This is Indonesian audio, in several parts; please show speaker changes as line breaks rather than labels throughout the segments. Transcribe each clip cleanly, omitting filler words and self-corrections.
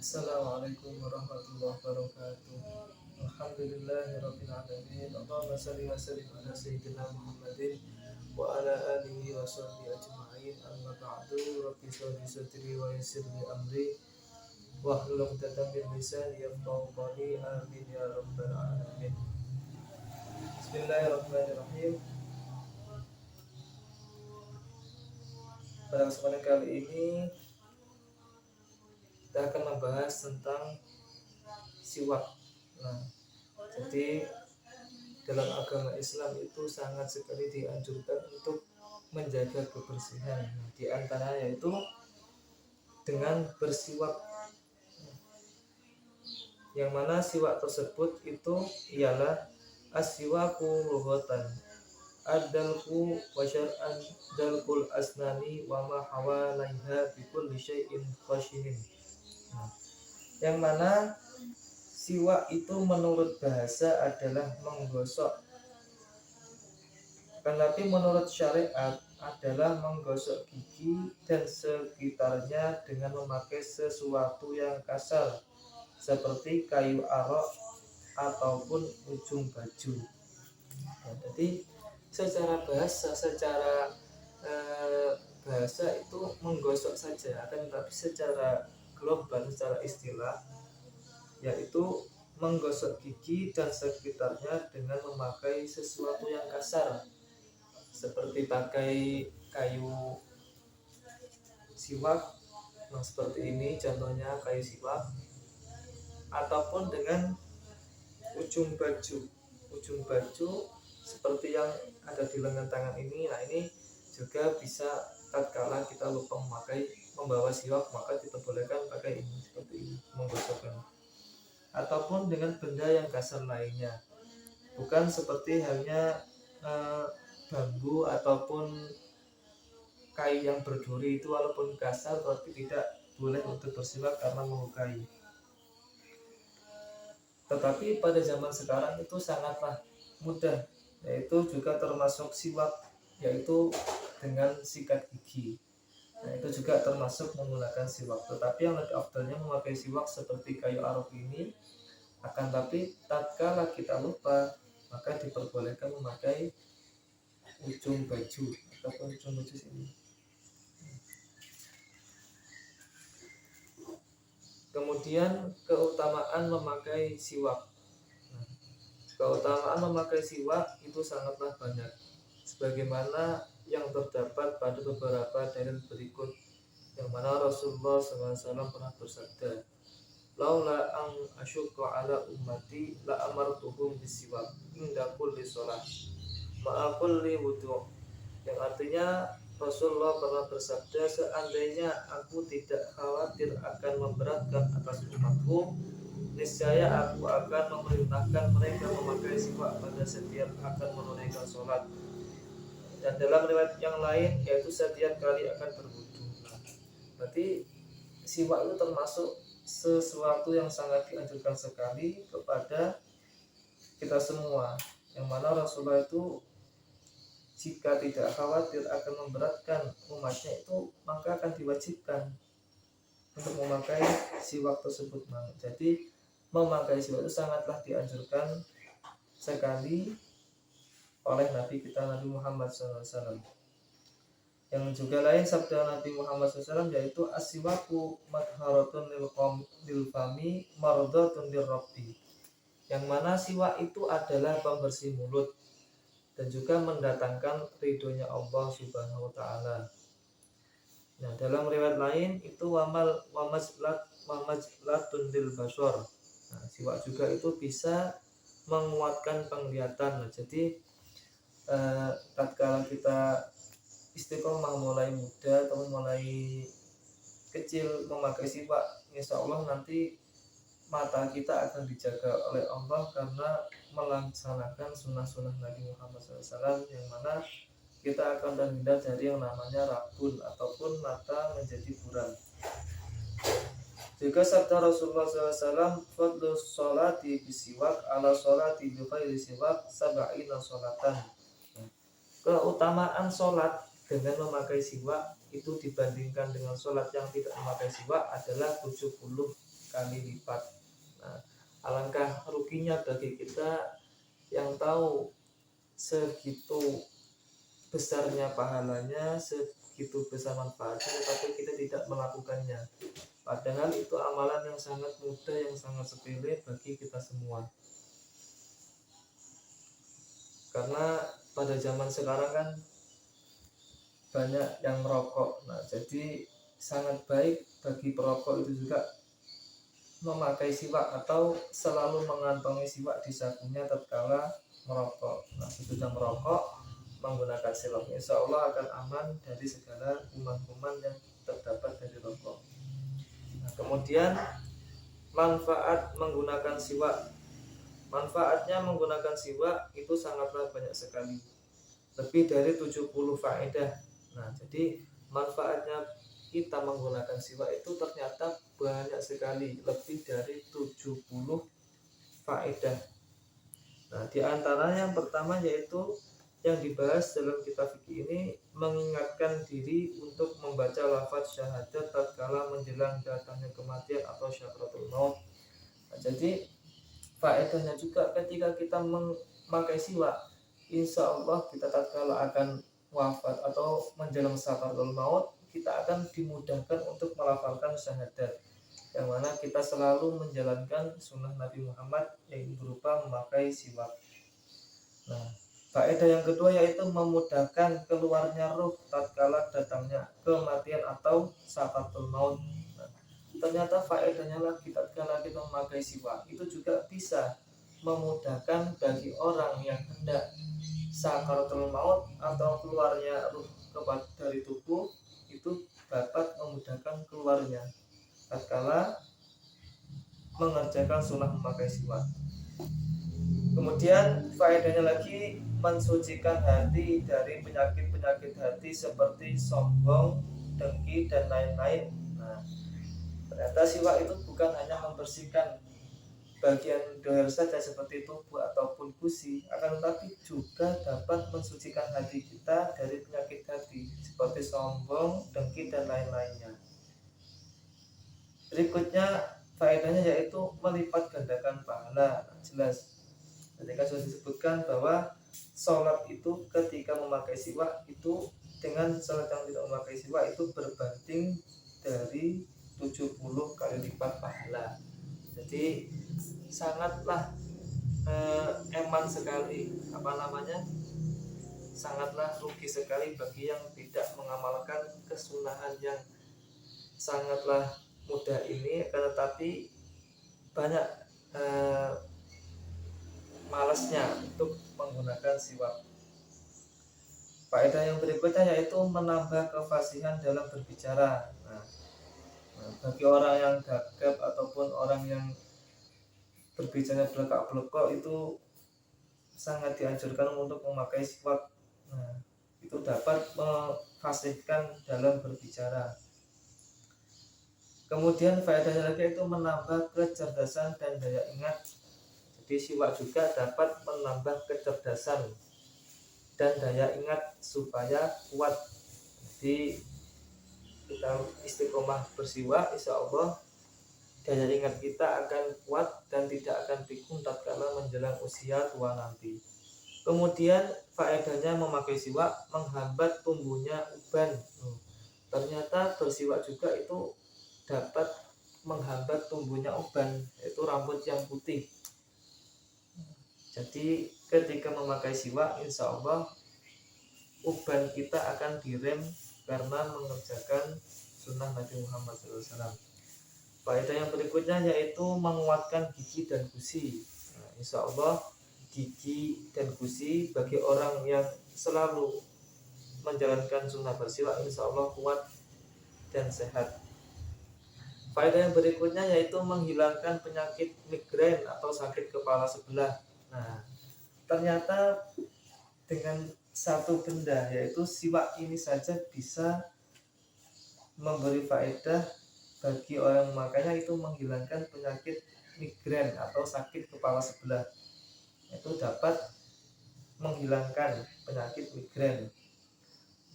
Assalamualaikum warahmatullahi wabarakatuh. Alhamdulillahirabbil alamin. Allahumma shalli wa sallim ala sayyidina Muhammadin wa ala alihi wa sahbihi ajma'in. Amma ba'du. Rabbi shrah li sadri wa yassir li amri wahlul 'uqdatam min lisani yafqahu qawli. Amin ya rabbal alamin. Bismillahirrahmanirrahim. Pada kesempatan kali ini kita akan membahas tentang siwak. Nah, jadi dalam agama Islam itu sangat sekali dianjurkan untuk menjaga kebersihan. Di antaranya yaitu dengan bersiwak. Yang mana siwak tersebut itu ialah as-siwaku lughatan ad-dalku wa syar'an dalkul asnani wa ma hawalaiha bi kulli syai'in khashinin. Yang mana siwak itu menurut bahasa adalah menggosok, tetapi menurut syariat adalah menggosok gigi dan sekitarnya dengan memakai sesuatu yang kasar seperti kayu arok ataupun ujung baju. Nah, jadi secara bahasa, bahasa itu menggosok saja, akan tetapi secara global, secara istilah yaitu menggosok gigi dan sekitarnya dengan memakai sesuatu yang kasar seperti pakai kayu siwak. Nah, seperti ini contohnya kayu siwak, ataupun dengan ujung baju seperti yang ada di lengan tangan ini. Nah, ini juga bisa tatkala kita lupa membawa siwak, maka diperbolehkan pakai ini, seperti ini, menggosokkan. Ataupun dengan benda yang kasar lainnya, bukan seperti halnya bambu ataupun kayu yang berduri, itu walaupun kasar tapi tidak boleh untuk bersiwak karena melukai. Tetapi pada zaman sekarang itu sangatlah mudah, yaitu juga termasuk siwak, yaitu dengan sikat gigi. Nah, itu juga termasuk menggunakan siwak. Tetapi yang lebih afdalnya memakai siwak seperti kayu arok ini. Akan tapi tatkala kita lupa, maka diperbolehkan memakai ujung baju ataupun ujung baju ini. Kemudian keutamaan memakai siwak. Nah, keutamaan memakai siwak itu sangatlah banyak, sebagaimana yang terdapat pada beberapa dalil berikut, yang mana Rasulullah SAW pernah bersabda, laula ang asyqa ala ummati la amartuhum bisiwak inda kulli shalah ma'a kulli wudu'. Yang artinya Rasulullah pernah bersabda, seandainya aku tidak khawatir akan memberatkan atas umatku, niscaya aku akan memerintahkan mereka memakai siwak pada setiap akan menunaikan sholat. Dan dalam riwayat yang lain yaitu setiap kali akan berwudu. Berarti siwak itu termasuk sesuatu yang sangat dianjurkan sekali kepada kita semua, yang mana Rasulullah itu jika tidak khawatir akan memberatkan umatnya itu, maka akan diwajibkan untuk memakai siwak tersebut. Jadi memakai siwak itu sangatlah dianjurkan sekali oleh Nabi kita, Nabi Muhammad SAW. Yang juga lain sabda Nabi Muhammad SAW yaitu as-siwaku madharatun lil fami mardatun lirabbi. Yang mana siwak itu adalah pembersih mulut dan juga mendatangkan ridhonya Allah Subhanahu wa taala. Nah, dalam riwayat lain itu wamajlatun lil basar. Nah, siwak juga itu bisa menguatkan penglihatan. Nah, jadi tatkala kita istiqomah mulai muda atau mulai kecil memakai siwak, insya Allah nanti mata kita akan dijaga oleh Allah karena melaksanakan sunnah-sunnah Nabi Muhammad SAW, yang mana kita akan terhindar dari yang namanya rabun ataupun mata menjadi buram. Juga sabda Rasulullah SAW, fadlu sholati bisiwak ala sholati bi ghairi siwak sab'ina sholatan. Keutamaan sholat dengan memakai siwak itu dibandingkan dengan sholat yang tidak memakai siwak adalah 70 kali lipat. Nah, alangkah ruginya bagi kita yang tahu segitu besarnya pahalanya, segitu besar manfaatnya, tetapi kita tidak melakukannya. Padahal itu amalan yang sangat mudah, yang sangat sepele bagi kita semua. Karena pada zaman sekarang kan banyak yang merokok. Nah, jadi sangat baik bagi perokok itu juga memakai siwak atau selalu mengantongi siwak di sakunya tatkala merokok. Nah, sesudah merokok menggunakan siwak, insya Allah akan aman dari segala kuman-kuman yang terdapat dari rokok. Nah, kemudian manfaat menggunakan siwak. Manfaatnya menggunakan siwak itu sangatlah banyak sekali, lebih dari 70 faedah. Nah, jadi manfaatnya kita menggunakan siwak itu ternyata banyak sekali, lebih dari 70 faedah. Nah, di antaranya yang pertama yaitu yang dibahas dalam kitab fikih ini, mengingatkan diri untuk membaca lafaz syahadat tatkala menjelang datangnya kematian atau syakaratul maut. Nah, jadi faedahnya juga ketika kita memakai siwak, insya Allah kita tatkala akan wafat atau menjelang sakaratul maut, kita akan dimudahkan untuk melafalkan syahadat, yang mana kita selalu menjalankan sunnah Nabi Muhammad yang berupa memakai siwak. Nah, faedah yang kedua yaitu memudahkan keluarnya ruh tatkala datangnya kematian atau sakaratul maut. Ternyata faedahnya lagi tatkala kita memakai siwak itu juga bisa memudahkan bagi orang yang hendak sakaratul maut atau keluarnya ruh dari tubuh, itu dapat memudahkan keluarnya tatkala mengerjakan sunnah memakai siwak. Kemudian faedahnya lagi mensucikan hati dari penyakit-penyakit hati seperti sombong, dengki, dan lain-lain. Nah, ternyata siwak itu bukan hanya membersihkan bagian dohir saja seperti tubuh ataupun gusi, akan tetapi juga dapat mensucikan hati kita dari penyakit hati seperti sombong, dengki, dan lain-lainnya. Berikutnya faedahnya yaitu melipat gandakan pahala. Jelas ketika sudah disebutkan bahwa sholat itu ketika memakai siwak itu dengan sholat yang tidak memakai siwak itu berbanding dari 70 kali lipat pahala. Jadi sangatlah eman sekali, sangatlah rugi sekali bagi yang tidak mengamalkan kesunahan yang sangatlah mudah ini, tetapi banyak malasnya untuk menggunakan siwak. Faedah yang berikutnya yaitu menambah kefasihan dalam berbicara. Nah, bagi orang yang gagap ataupun orang yang berbicara belekak-belekok itu sangat dianjurkan untuk memakai siwak. Nah, itu dapat memfasihkan dalam berbicara. Kemudian faedahnya lagi itu menambah kecerdasan dan daya ingat. Jadi siwak juga dapat menambah kecerdasan dan daya ingat supaya kuat. Jadi kita istiqomah bersiwak, insya Allah daya ingat kita akan kuat dan tidak akan pikun tatkala menjelang usia tua nanti. Kemudian faedahnya memakai siwak menghambat tumbuhnya uban. Ternyata bersiwak juga itu dapat menghambat tumbuhnya uban, yaitu rambut yang putih. Jadi ketika memakai siwak, insya Allah uban kita akan direm karena mengerjakan sunnah Nabi Muhammad SAW. Faedah yang berikutnya yaitu menguatkan gigi dan gusi. Nah, insya Allah gigi dan gusi bagi orang yang selalu menjalankan sunnah bersiwak, insya Allah kuat dan sehat. Faedah yang berikutnya yaitu menghilangkan penyakit migrain atau sakit kepala sebelah. Nah, ternyata dengan satu benda yaitu siwak ini saja bisa memberi faedah bagi orang memakainya, itu menghilangkan penyakit migrain atau sakit kepala sebelah. Itu dapat menghilangkan penyakit migrain.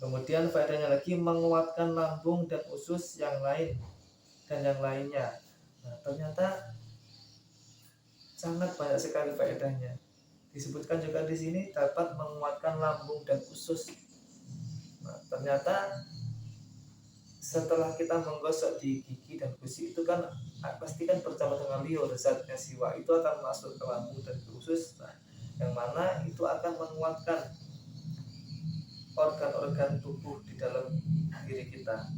Kemudian faedahnya lagi menguatkan lambung dan usus yang lain dan yang lainnya. Nah, ternyata sangat banyak sekali faedahnya. Disebutkan juga di sini dapat menguatkan lambung dan usus. Nah, ternyata setelah kita menggosok di gigi dan gusi itu kan pasti kan bercampur dengan liur, zatnya siwak itu akan masuk ke lambung dan ke usus. Nah, yang mana itu akan menguatkan organ-organ tubuh di dalam diri kita.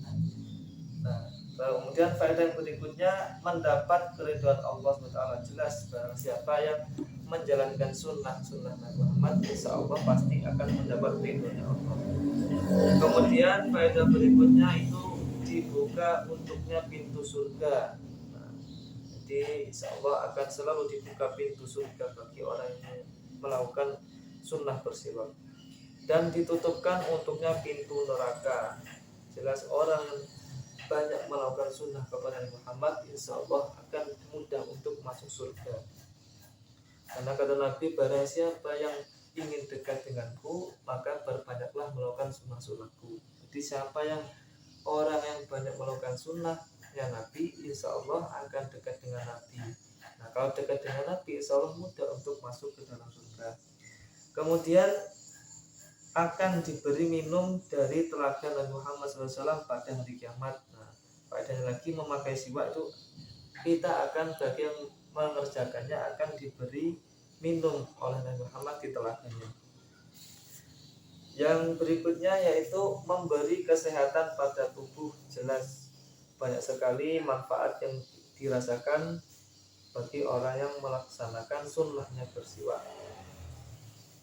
Nah, kemudian faedah yang berikutnya mendapat keridhaan Allah SWT. Jelas barang siapa yang menjalankan sunnah Nabi Muhammad, insya Allah pasti akan mendapat ridhonya Allah. Kemudian faedah berikutnya itu dibuka untuknya pintu surga. Nah, jadi insya Allah akan selalu dibuka pintu surga bagi orang yang melakukan sunnah bersiwak, dan ditutupkan untuknya pintu neraka. Jelas orang yang banyak melakukan sunnah kepada Nabi Muhammad, insya Allah akan mudah untuk masuk surga. Karena kata Nabi, barang siapa yang ingin dekat denganku, maka berbanyaklah melakukan sunnah-sunnahku. Jadi siapa yang orang yang banyak melakukan sunnah ya Nabi, insya Allah akan dekat dengan Nabi. Nah, kalau dekat dengan Nabi, insya Allah mudah untuk masuk ke dalam surga. Kemudian akan diberi minum dari telaga Nabi Muhammad SAW pada hari kiamat. Nah, faedahnya lagi memakai siwak itu kita akan bagi yang mengerjakannya akan diberi minum oleh Nabi Muhammad di telaganya. Yang berikutnya yaitu memberi kesehatan pada tubuh. Jelas banyak sekali manfaat yang dirasakan bagi orang yang melaksanakan sunnahnya bersiwak.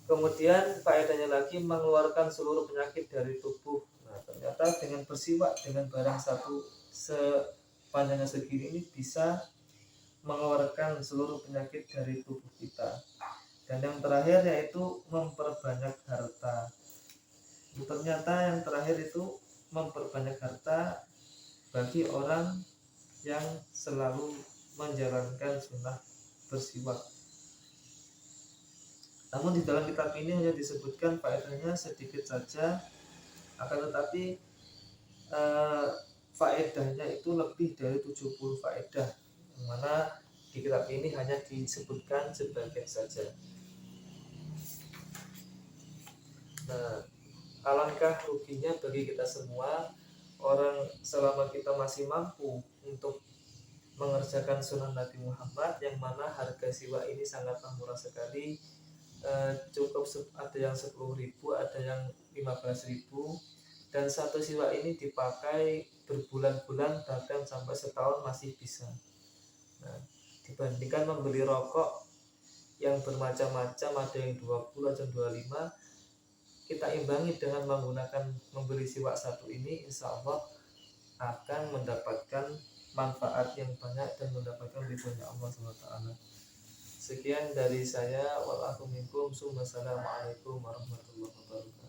Kemudian faedahnya lagi mengeluarkan seluruh penyakit dari tubuh. Nah, ternyata dengan bersiwak dengan barang satu sepanjangnya segini ini bisa mengeluarkan seluruh penyakit dari tubuh kita. Dan yang terakhir yaitu memperbanyak harta. Ternyata yang terakhir itu memperbanyak harta bagi orang yang selalu menjalankan sunnah bersiwak. Namun di dalam kitab ini hanya disebutkan faedahnya sedikit saja, akan tetapi faedahnya itu lebih dari 70 faedah, yang mana di kitab ini hanya disebutkan sebagian saja. Nah, alangkah ruginya bagi kita semua orang selama kita masih mampu untuk mengerjakan sunnah Nabi Muhammad, yang mana harga siwak ini sangatlah murah sekali. Cukup ada yang 10.000, ada yang 15.000, dan satu siwak ini dipakai berbulan-bulan bahkan sampai setahun masih bisa. Nah, dibandingkan membeli rokok yang bermacam-macam, ada yang 20, ada yang 25, kita imbangi dengan menggunakan membeli siwak satu ini, insya Allah akan mendapatkan manfaat yang banyak dan mendapatkan ridhonya Allah SWT. Sekian dari saya, walakum minkum, assalamualaikum warahmatullahi wabarakatuh.